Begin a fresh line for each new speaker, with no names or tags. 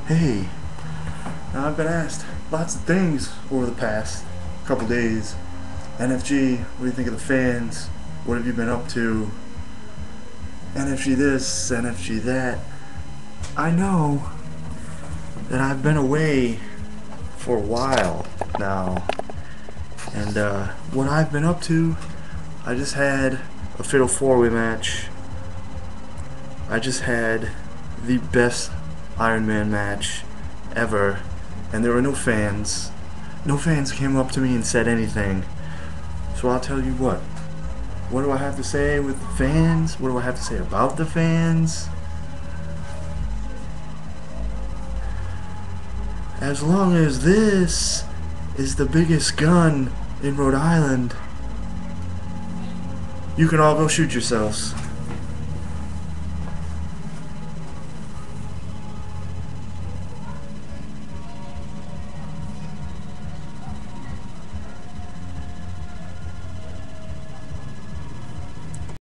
Hey, now I've been asked lots of things over the past couple days. NFG, what do you think of the fans? What have you been up to? NFG this, NFG that. I know that I've been away for a while now, and what I've been up to, I just had a Fatal 4-Way match. I just had the best Iron Man match ever, and there were no fans. No fans came up to me and said anything. So I'll tell you what. What do I have to say with the fans? What do I have to say about the fans? As long as this is the biggest gun in Rhode Island, you can all go shoot yourselves.